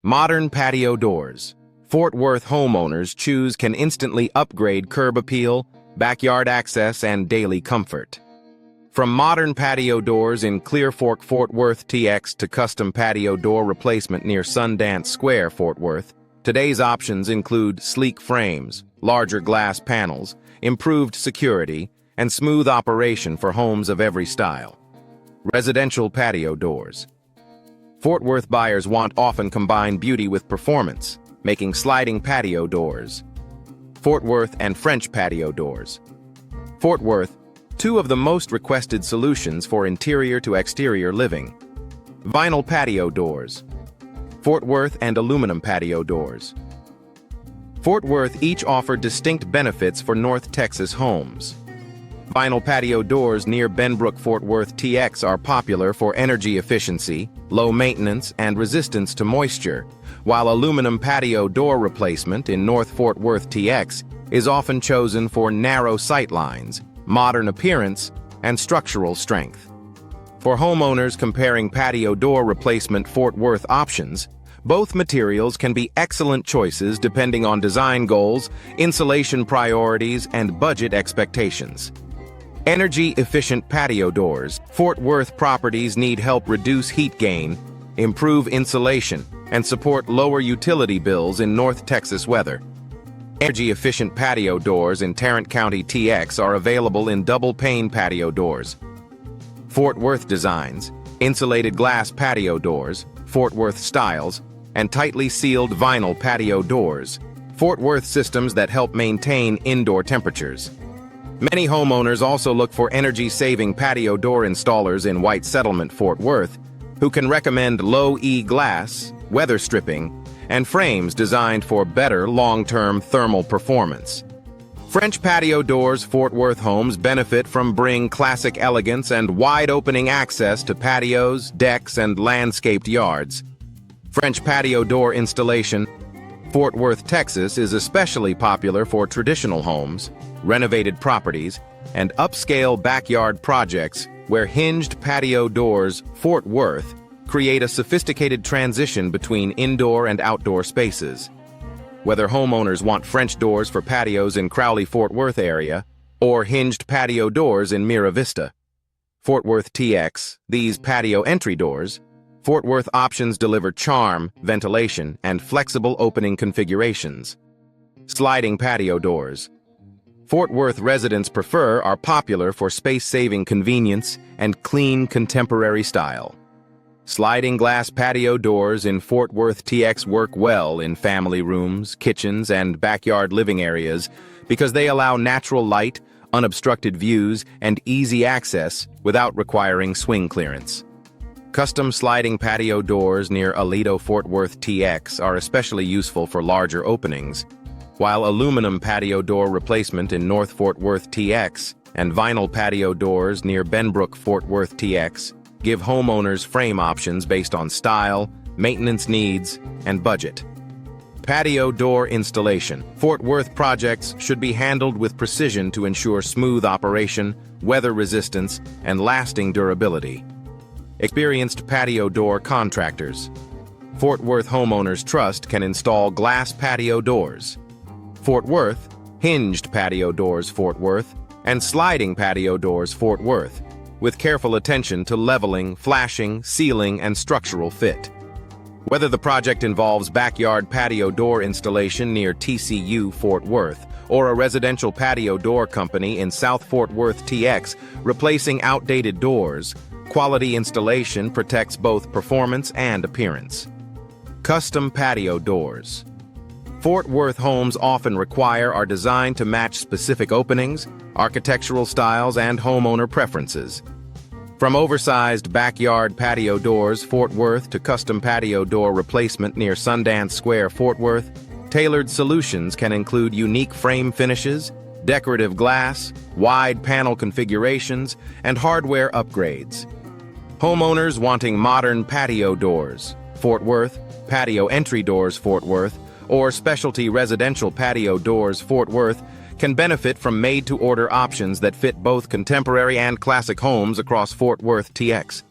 Modern patio doors. Fort Worth homeowners choose can instantly upgrade curb appeal, backyard access, and daily comfort. From modern patio doors in Clear Fork Fort Worth TX to custom patio door replacement near Sundance Square, Fort Worth, today's options include sleek frames, larger glass panels, improved security, and smooth operation for homes of every style. Residential patio doors. Fort Worth buyers often combine beauty with performance, making sliding patio doors. Fort Worth and French patio doors. Fort Worth, two of the most requested solutions for interior to exterior living. Vinyl patio doors. Fort Worth and aluminum patio doors. Fort Worth each offer distinct benefits for North Texas homes. Vinyl patio doors near Benbrook Fort Worth TX are popular for energy efficiency, low maintenance, and resistance to moisture, while aluminum patio door replacement in North Fort Worth TX is often chosen for narrow sightlines, modern appearance, and structural strength. For homeowners comparing patio door replacement Fort Worth options, both materials can be excellent choices depending on design goals, insulation priorities, and budget expectations. Energy-efficient patio doors. Fort Worth properties need help reduce heat gain, improve insulation, and support lower utility bills in North Texas weather. Energy-efficient patio doors in Tarrant County TX are available in double-pane patio doors. Fort Worth designs, insulated glass patio doors, Fort Worth styles, and tightly sealed vinyl patio doors. Fort Worth systems that help maintain indoor temperatures. Many homeowners also look for energy-saving patio door installers in White Settlement, Fort Worth, who can recommend low-E glass, weather stripping, and frames designed for better long-term thermal performance. French patio doors. Fort Worth homes benefit from bring classic elegance and wide-opening access to patios, decks, and landscaped yards. French patio door installation. Fort Worth, Texas is especially popular for traditional homes, renovated properties, and upscale backyard projects where hinged patio doors. Fort Worth create a sophisticated transition between indoor and outdoor spaces. Whether homeowners want French doors for patios in Crowley, Fort Worth area, or hinged patio doors in Mira Vista, Fort Worth TX, these patio entry doors, Fort Worth options deliver charm, ventilation, and flexible opening configurations. Sliding patio doors. Fort Worth residents are popular for space-saving convenience and clean contemporary style. Sliding glass patio doors in Fort Worth TX work well in family rooms, kitchens, and backyard living areas because they allow natural light, unobstructed views, and easy access without requiring swing clearance. Custom sliding patio doors near Aledo Fort Worth TX are especially useful for larger openings, while aluminum patio door replacement in North Fort Worth TX and vinyl patio doors near Benbrook Fort Worth TX give homeowners frame options based on style, maintenance needs, and budget. Patio door installation. Fort Worth projects should be handled with precision to ensure smooth operation, weather resistance, and lasting durability. Experienced patio door contractors. Fort Worth homeowners trust can install glass patio doors. Fort Worth, hinged patio doors. Fort Worth, and sliding patio doors. Fort Worth, with careful attention to leveling, flashing, sealing, and structural fit. Whether the project involves backyard patio door installation near TCU Fort Worth or a residential patio door company in South Fort Worth TX replacing outdated doors, quality installation protects both performance and appearance. Custom patio doors. Fort Worth homes often are designed to match specific openings, architectural styles, and homeowner preferences. From oversized backyard patio doors. Fort Worth to custom patio door replacement near Sundance Square, Fort Worth, tailored solutions can include unique frame finishes, decorative glass, wide panel configurations, and hardware upgrades. Homeowners wanting modern patio doors. Fort Worth, patio entry doors. Fort Worth, or specialty residential patio doors. Fort Worth can benefit from made-to-order options that fit both contemporary and classic homes across Fort Worth TX.